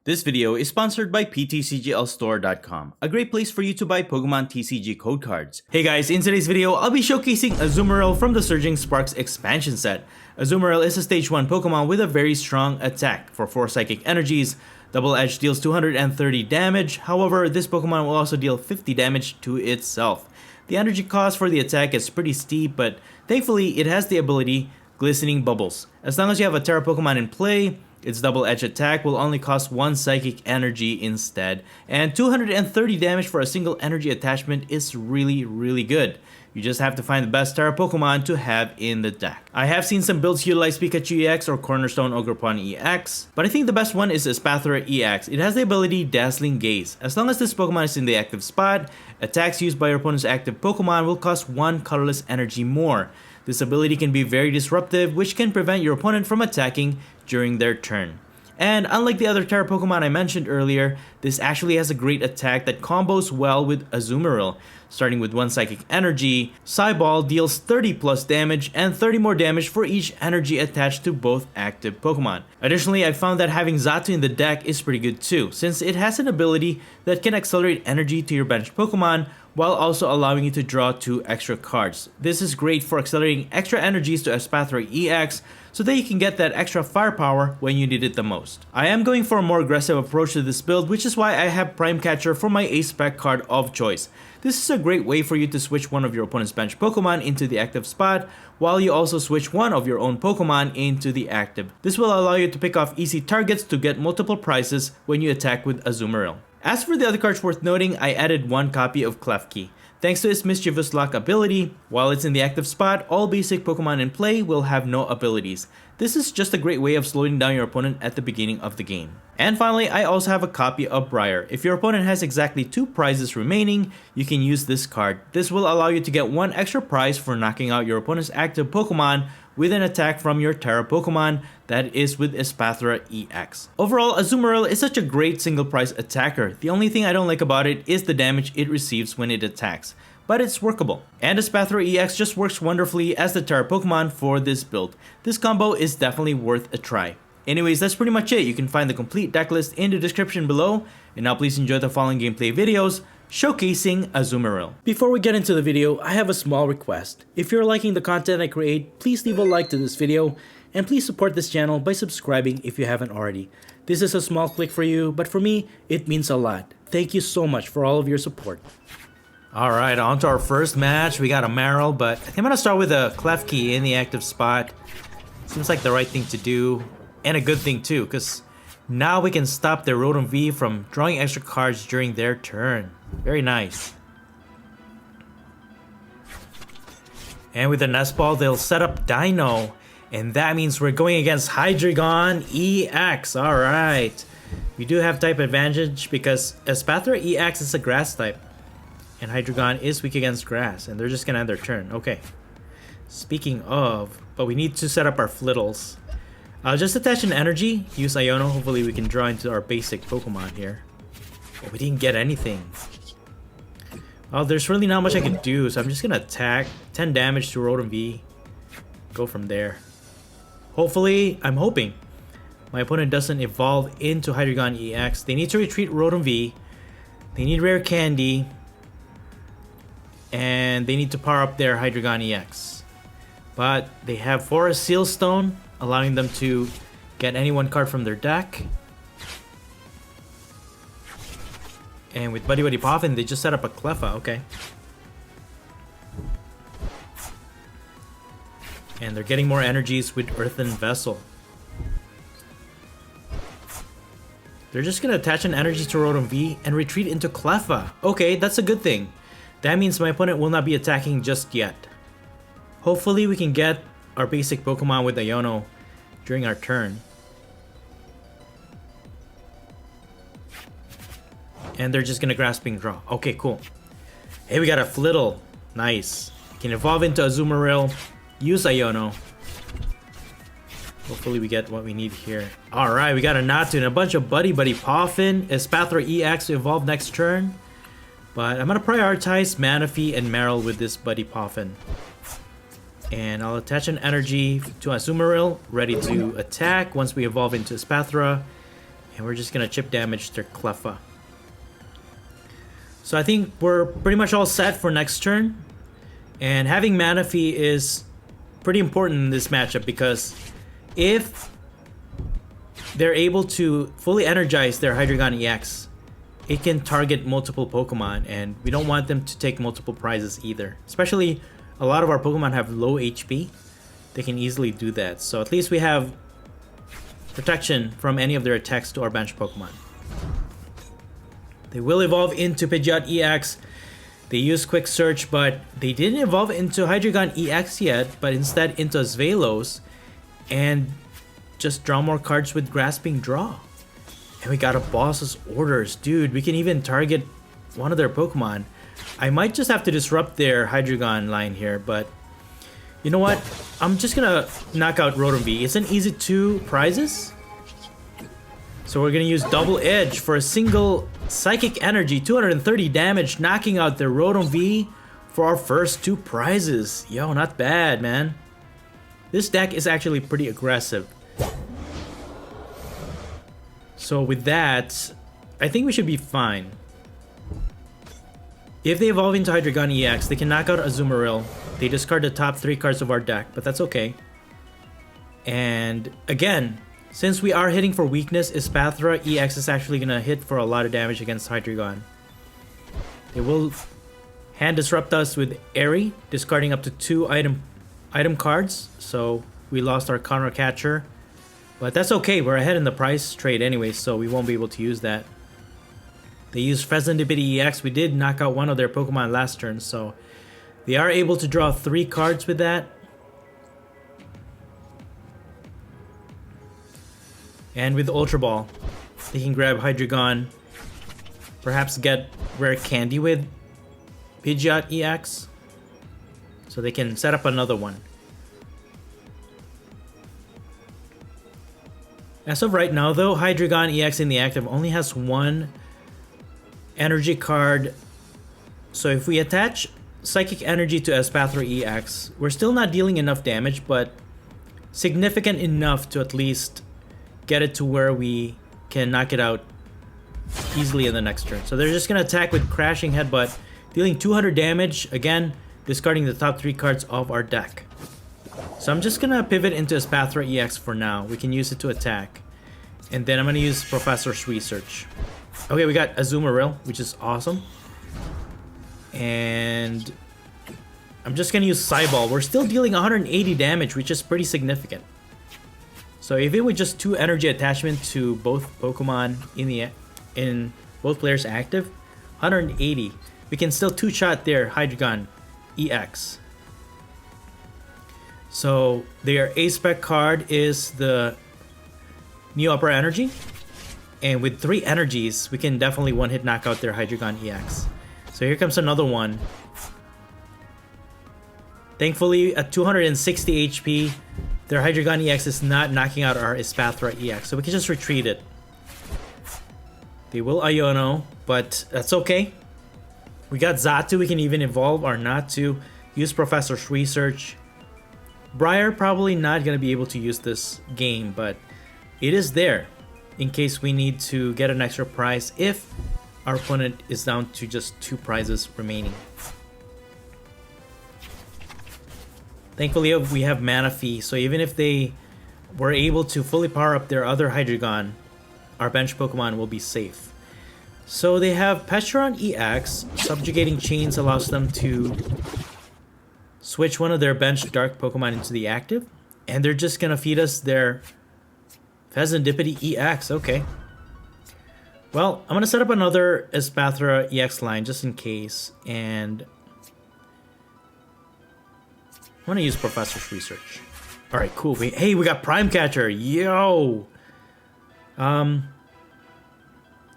This video is sponsored by PTCGLstore.com, a great place for you to buy Pokemon TCG code cards. Hey guys, in today's video, I'll be showcasing Azumarill from the Surging Sparks expansion set. Azumarill is a stage 1 Pokemon with a very strong attack. For 4 Psychic Energies, Double Edge deals 230 damage, however, this Pokemon will also deal 50 damage to itself. The energy cost for the attack is pretty steep, but thankfully it has the ability Glistening Bubbles. As long as you have a TERA Pokemon in play, its double edge attack will only cost 1 psychic energy instead, and 230 damage for a single energy attachment is really good. You just have to find the best TERA Pokemon to have in the deck. I have seen some builds utilize Pikachu EX or Cornerstone Ogerpon EX, but I think the best one is Espathra EX. It has the ability Dazzling Gaze. As long as this Pokemon is in the active spot, attacks used by your opponent's active Pokemon will cost 1 colorless energy more. This ability can be very disruptive, which can prevent your opponent from attacking during their turn. And unlike the other TERA Pokemon I mentioned earlier, this actually has a great attack that combos well with Azumarill. Starting with 1 Psychic Energy, Psyball deals 30 plus damage and 30 more damage for each energy attached to both active Pokemon. Additionally, I found that having Xatu in the deck is pretty good too, since it has an ability that can accelerate energy to your bench Pokemon while also allowing you to draw 2 extra cards. This is great for accelerating extra energies to Espathra EX so that you can get that extra firepower when you need it the most. I am going for a more aggressive approach to this build, which is why I have Prime Catcher for my A-Spec card of choice. This is a great way for you to switch one of your opponent's bench Pokemon into the active spot, while you also switch one of your own Pokemon into the active. This will allow you to pick off easy targets to get multiple prizes when you attack with Azumarill. As for the other cards worth noting, I added 1 copy of Klefki. Thanks to its Mischievous Lock ability, while it's in the active spot, all basic Pokemon in play will have no abilities. This is just a great way of slowing down your opponent at the beginning of the game. And finally, I also have a copy of Briar. If your opponent has exactly 2 prizes remaining, you can use this card. This will allow you to get 1 extra prize for knocking out your opponent's active Pokemon with an attack from your TERA Pokemon, that is with Espathra EX. Overall, Azumarill is such a great single prize attacker. The only thing I don't like about it is the damage it receives when it attacks, but it's workable. And Espathra EX just works wonderfully as the TERA Pokemon for this build. This combo is definitely worth a try. Anyways, that's pretty much it. You can find the complete deck list in the description below, and now please enjoy the following gameplay videos showcasing Azumarill. Before we get into the video, I have a small request. If you're liking the content I create, please leave a like to this video, and please support this channel by subscribing if you haven't already. This is a small click for you, but for me, it means a lot. Thank you so much for all of your support. Alright, on to our first match. We got Azumarill, but I think I'm gonna start with a Klefki in the active spot. Seems like the right thing to do, and a good thing too, because now we can stop their Rotom V from drawing extra cards during their turn. Very nice. And with the Nest Ball, they'll set up Dino, and that means we're going against Hydreigon EX. Alright. We do have type advantage because Espathra EX is a grass type, and Hydreigon is weak against grass, and they're just gonna end their turn. Okay. Speaking of, but we need to set up our Flittles. I'll just attach an energy, use Iono, hopefully we can draw into our basic Pokemon here. Oh, we didn't get anything. Well, there's really not much I can do, so I'm just gonna attack. 10 damage to Rotom V. Go from there. Hopefully, I'm hoping my opponent doesn't evolve into Hydreigon EX. They need to retreat Rotom V. They need Rare Candy. And they need to power up their Hydreigon EX. But they have Forest Seal Stone, allowing them to get any 1 card from their deck. And with Buddy Buddy Poffin, they just set up a Cleffa, okay. And they're getting more energies with Earthen Vessel. They're just gonna attach an energy to Rotom V and retreat into Cleffa. Okay, that's a good thing. That means my opponent will not be attacking just yet. Hopefully we can get our basic Pokemon with Iono during our turn. And they're just gonna Grasping Draw. Okay, cool. Hey, we got a Flittle. Nice. Can evolve into Azumarill. Use Iono. Hopefully we get what we need here. Alright, we got a Natu and a bunch of Buddy Buddy Poffin. Espathra EX to evolve next turn. But I'm gonna prioritize Manaphy and Marill with this Buddy Poffin. And I'll attach an energy to Azumarill, ready to attack once we evolve into Espathra. And we're just gonna chip damage their Cleffa. So I think we're pretty much all set for next turn. And having Manaphy is pretty important in this matchup because if they're able to fully energize their Hydreigon EX, it can target multiple Pokemon, and we don't want them to take multiple prizes either. Especially a lot of our Pokemon have low HP. They can easily do that. So at least we have protection from any of their attacks to our bench Pokemon. They will evolve into Pidgeot EX. They use Quick Search, but they didn't evolve into Hydreigon EX yet, but instead into Svelos, and just draw more cards with Grasping Draw. And we got a Boss's Orders. Dude, we can even target one of their Pokemon. I might just have to disrupt their Hydreigon line here, but you know what? I'm just gonna knock out Rotom V. It's an easy 2 prizes. So we're gonna use Double Edge for a single Psychic Energy, 230 damage, knocking out their Rotom V for our first 2 prizes. Yo, not bad, man. This deck is actually pretty aggressive. So with that, I think we should be fine. If they evolve into Hydreigon EX, they can knock out Azumarill. They discard the top 3 cards of our deck, but that's okay. And again, since we are hitting for weakness, Espathra EX is actually going to hit for a lot of damage against Hydreigon. They will hand disrupt us with Airy, discarding up to 2 item cards. So we lost our counter catcher. But that's okay, we're ahead in the price trade anyway, so we won't be able to use that. They used Pheasantipity EX. We did knock out one of their Pokemon last turn, so they are able to draw 3 cards with that. And with Ultra Ball, they can grab Hydreigon, perhaps get Rare Candy with Pidgeot EX, so they can set up another one. As of right now though, Hydreigon EX in the active only has 1 energy card. So if we attach Psychic Energy to Espathra EX, we're still not dealing enough damage, but significant enough to at least get it to where we can knock it out easily in the next turn. So they're just going to attack with Crashing Headbutt, dealing 200 damage, again, discarding the top 3 cards of our deck. So I'm just going to pivot into Espathra EX for now. We can use it to attack. And then I'm going to use Professor's Research. Okay, we got Azumarill, which is awesome. And I'm just going to use Psyball. We're still dealing 180 damage, which is pretty significant. So if it was just 2 energy attachment to both Pokemon in both players active, 180. We can still 2-shot their Hydreigon EX. So their A-Spec card is the Neo Upper Energy. And with 3 energies, we can definitely one-hit knock out their Hydreigon EX. So here comes another one. Thankfully, at 260 HP, their Hydreigon EX is not knocking out our Espathra EX. So we can just retreat it. They will Iono, but that's okay. We got Xatu, we can even evolve our Natu. Use Professor's Research. Briar probably not going to be able to use this game, but it is there in case we need to get an extra prize if our opponent is down to just 2 prizes remaining. Thankfully we have Manaphy, so even if they were able to fully power up their other Hydreigon, our bench Pokemon will be safe. So they have Petron EX. Subjugating Chains allows them to switch one of their bench Dark Pokemon into the active. And they're just gonna feed us their Pheasantipity EX. Okay. Well, I'm gonna set up another Espathra EX line just in case. And I'm gonna use Professor's Research. Alright, cool. Hey, we got Prime Catcher. Yo!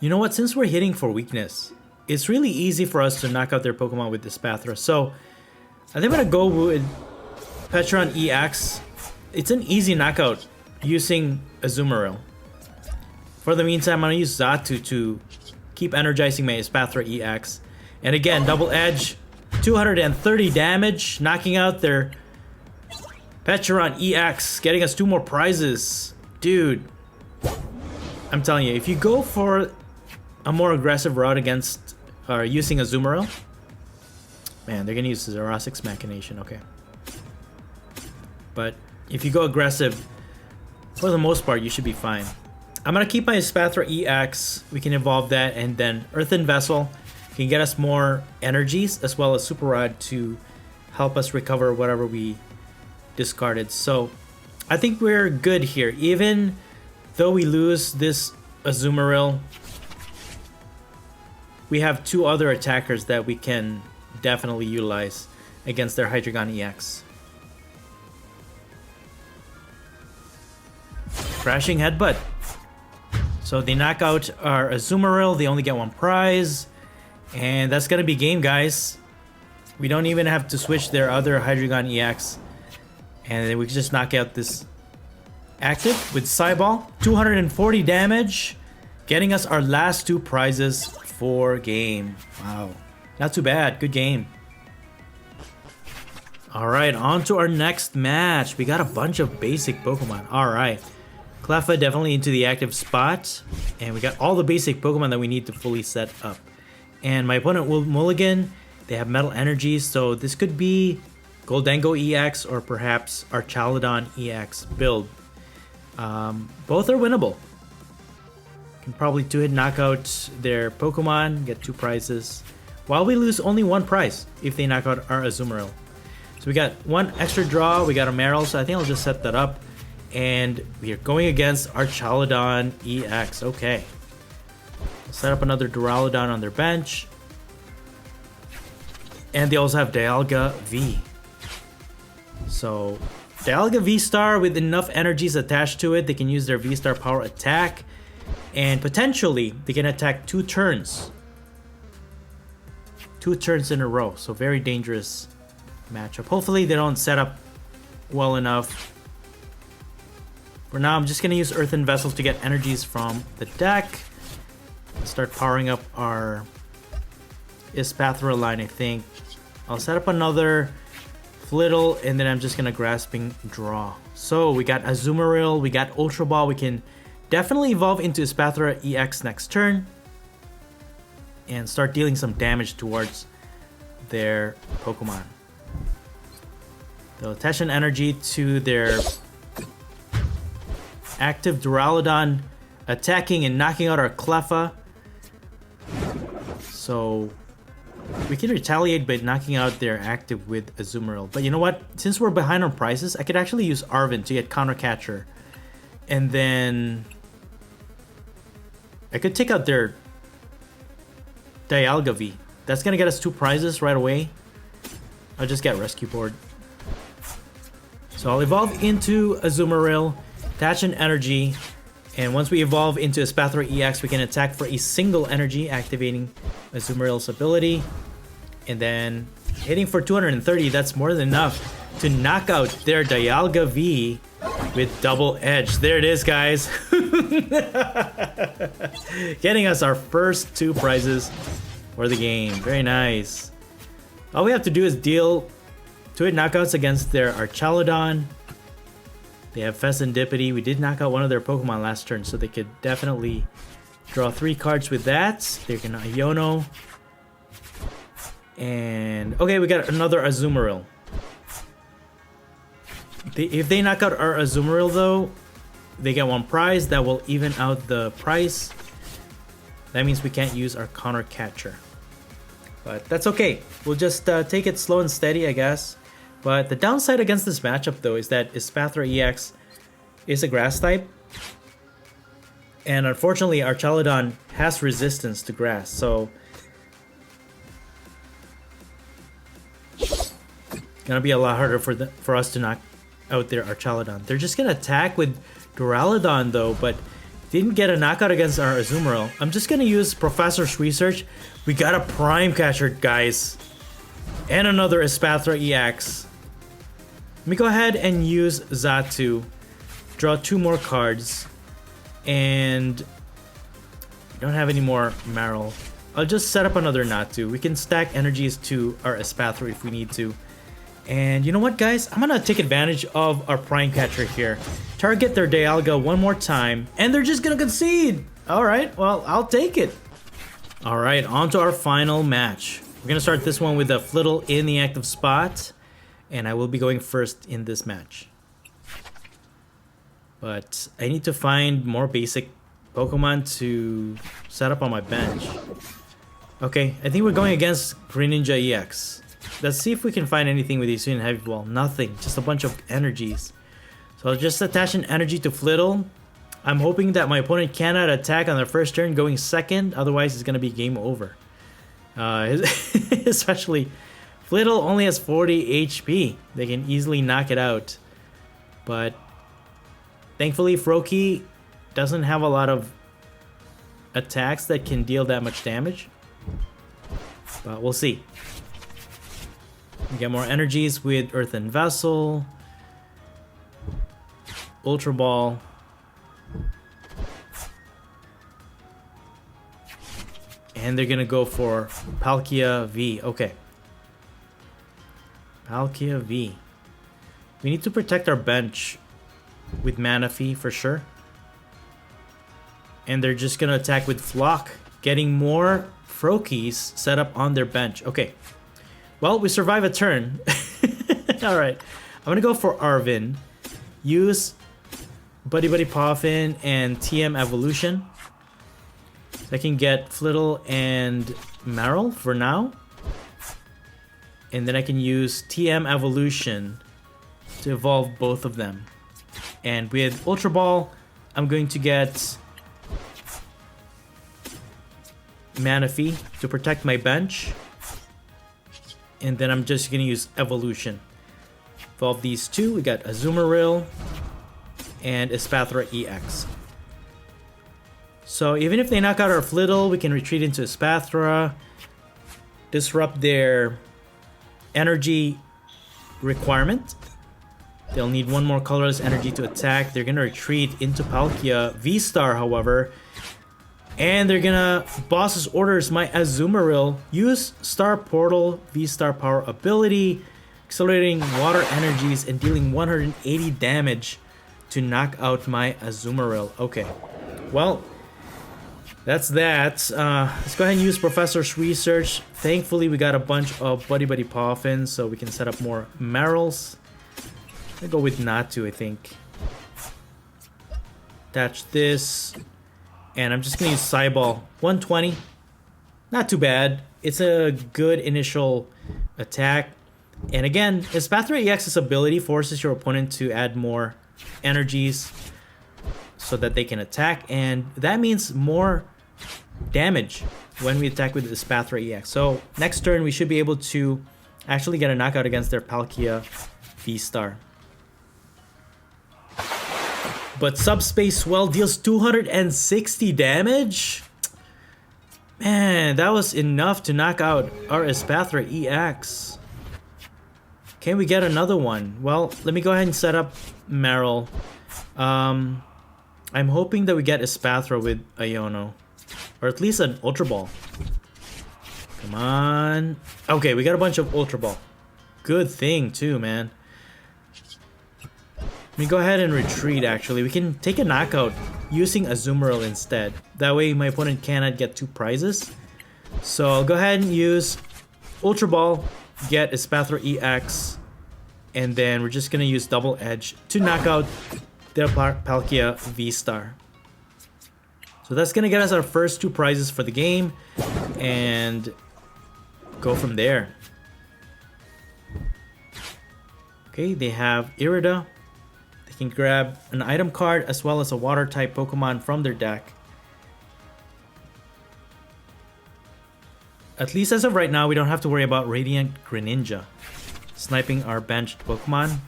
You know what? Since we're hitting for weakness, it's really easy for us to knock out their Pokemon with Espathra. So, I think I'm gonna go with Petron EX. It's an easy knockout using Azumarill. For the meantime, I'm gonna use Xatu to keep energizing my Espathra EX. And again, Double Edge, 230 damage, knocking out their Petron EX, getting us 2 more prizes. Dude, I'm telling you, if you go for a more aggressive route against using Azumarill, man, they're gonna use Zerosic's Machination. Okay, but if you go aggressive, for the most part, you should be fine. I'm gonna keep my Espathra EX. We can evolve that, and then Earthen Vessel can get us more energies as well as Super Rod to help us recover whatever we discarded. So I think we're good here. Even though we lose this Azumarill, we have two other attackers that we can definitely utilize against their Hydreigon EX. Crashing Headbutt. So they knock out our Azumarill, they only get one prize. And that's gonna be game, guys. We don't even have to switch their other Hydreigon EX. And then we can just knock out this active with Psyball. 240 damage, getting us our last two prizes for game. Wow, not too bad, good game. Alright, on to our next match. We got a bunch of basic Pokemon. Alright. Cleffa definitely into the active spot. And we got all the basic Pokemon that we need to fully set up. And my opponent will mulligan. They have Metal Energies, so this could be Goldengo EX or perhaps Archaludon EX build. Both are winnable. Can probably two-hit knock out their Pokemon, get two prizes. While we lose only one prize if they knock out our Azumarill. So we got one extra draw, we got a Marill, so I think I'll just set that up. And we are going against Archaludon EX. Okay. We'll set up another Duraludon on their bench. And they also have Dialga V. So, Dialga V-Star with enough energies attached to it, they can use their V-Star power attack. And potentially, they can attack 2 turns. 2 turns in a row. So, very dangerous matchup. Hopefully, they don't set up well enough. For now, I'm just going to use Earthen Vessels to get energies from the deck. Start powering up our Espathra line, I think. I'll set up another Flittle, and then I'm just going to Grasping Draw. So, we got Azumarill, we got Ultra Ball. We can definitely evolve into Espathra EX next turn. And start dealing some damage towards their Pokemon. They'll attach an energy to their active Duraludon, attacking and knocking out our Cleffa. So we can retaliate by knocking out their active with Azumarill. But you know what? Since we're behind on prices, I could actually use Arven to get Counter Catcher. And then I could take out their Dialga V. That's going to get us 2 prizes right away. I'll just get Rescue Board. So I'll evolve into Azumarill, attach an energy, and once we evolve into Espathra EX, we can attack for a single energy, activating Azumarill's ability. And then hitting for 230, that's more than enough to knock out their Dialga V with Double Edge. There it is, guys. Getting us our first 2 prizes for the game. Very nice. All we have to do is deal 2-hit knockouts against their Archaludon. They have Fezandipity. We did knock out one of their Pokemon last turn, so they could definitely draw 3 cards with that. They can Iono. And okay, we got another Azumarill. If they knock out our Azumarill, though, they get 1 prize. That will even out the price. That means we can't use our Counter Catcher. But that's okay. We'll just take it slow and steady, I guess. But the downside against this matchup, though, is that Espathra EX is a Grass type. And unfortunately, Archaludon has resistance to Grass, so it's gonna be a lot harder for us to knock out their Archaludon. They're just gonna attack with Duraludon, though, but didn't get a knockout against our Azumarill. I'm just gonna use Professor's Research. We got a Prime Catcher, guys. And another Espathra EX. Let me go ahead and use Xatu. Draw 2 more cards. And we don't have any more Marill. I'll just set up another Natu. We can stack energies to our Espathra if we need to. And you know what, guys? I'm gonna take advantage of our Prime Catcher here. Target their Dialga one more time, and they're just gonna concede. All right, well, I'll take it. All right, on to our final match. We're gonna start this one with a Flittle in the active spot, and I will be going first in this match. But I need to find more basic Pokemon to set up on my bench. Okay, I think we're going against Greninja EX. Let's see if we can find anything with Hisuian Heavy Ball. Nothing, just a bunch of energies. So I'll just attach an energy to Flittle. I'm hoping that my opponent cannot attack on their first turn going second, otherwise it's going to be game over. Especially Flittle only has 40 HP. They can easily knock it out. But thankfully Froakie doesn't have a lot of attacks that can deal that much damage. But we'll see. We get more energies with Earthen Vessel, Ultra Ball, and they're gonna go for Palkia V. Okay. Palkia V. We need to protect our bench with Manaphy for sure. And they're just gonna attack with Flock, getting more Froakies set up on their bench. Okay. Well, we survive a turn. Alright. I'm gonna go for Arvin. Use Buddy Buddy Poffin and TM Evolution. So I can get Flittle and Marill for now. And then I can use TM Evolution to evolve both of them. And with Ultra Ball, I'm going to get Manaphy to protect my bench. And then I'm just gonna use Evolution. Evolve these two. We got Azumarill and Espathra EX. So even if they knock out our Flittle, we can retreat into Espathra, disrupt their energy requirement. They'll need one more colorless energy to attack. They're gonna retreat into Palkia V-Star, however. And they're gonna boss's orders my Azumarill. Use Star Portal V-Star power ability, accelerating water energies and dealing 180 damage to knock out my Azumarill. Okay, well, that's that. Let's go ahead and use Professor's Research. Thankfully, we got a bunch of Buddy Buddy Poffins, so we can set up more Marills. I'll go with Natu, I think. Attach this. And I'm just going to use Cyball. 120. Not too bad. It's a good initial attack. And again, Espathra EX's ability forces your opponent to add more energies so that they can attack. And that means more damage when we attack with Espathra EX. So next turn, we should be able to actually get a knockout against their Palkia V-Star. But Subspace Swell deals 260 damage? Man, that was enough to knock out our Espathra EX. Can we get another one? Well, let me go ahead and set up Marill. I'm hoping that we get Espathra with Iono. Or at least an Ultra Ball. Come on. Okay, we got a bunch of Ultra Ball. Good thing too, man. Let me go ahead and retreat, actually. We can take a knockout using Azumarill instead. That way my opponent cannot get two prizes. So I'll go ahead and use Ultra Ball, get Espathra EX, and then we're just going to use Double Edge to knock out their Palkia V-Star. So that's going to get us our first two prizes for the game, and go from there. Okay, they have Irida. They can grab an item card as well as a water type Pokemon from their deck. At least as of right now, we don't have to worry about Radiant Greninja sniping our benched Pokemon.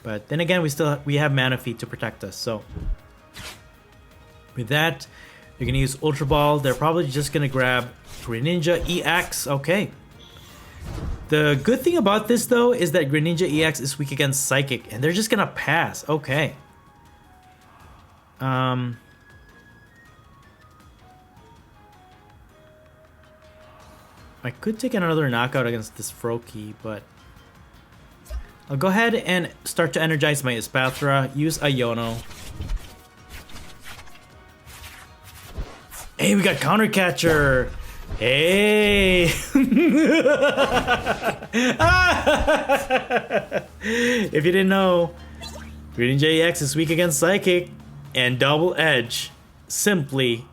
But then again, we have Manaphy to protect us. So with that, they're gonna use Ultra Ball. They're probably just gonna grab Greninja EX. Okay. The good thing about this, though, is that Greninja EX is weak against Psychic, and they're just gonna pass. Okay. I could take another knockout against this Froakie, but I'll go ahead and start to energize my Espathra, use Iono. Hey, we got Counter Catcher! Hey! If you didn't know, Greninja EX is weak against Psychic and Double Edge. Simply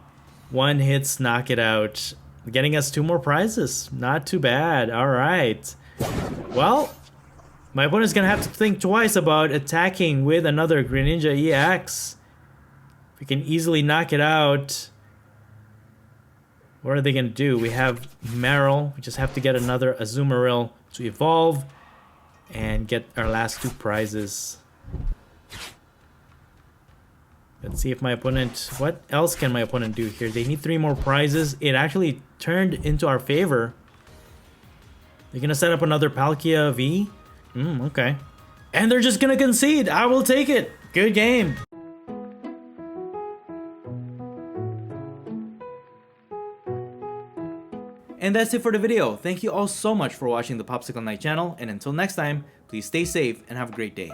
one hits knock it out. Getting us 2 more prizes. Not too bad. Alright. Well, my opponent's gonna have to think twice about attacking with another Greninja EX. We can easily knock it out. What are they gonna do? We have Marill. We just have to get another Azumarill to evolve and get our last 2 prizes. Let's see if my opponent... What else can my opponent do here? They need 3 more prizes. It actually turned into our favor. They're gonna set up another Palkia V? Okay. And they're just gonna concede. I will take it. Good game. And that's it for the video. Thank you all so much for watching the Popsicleknight channel. And until next time, please stay safe and have a great day.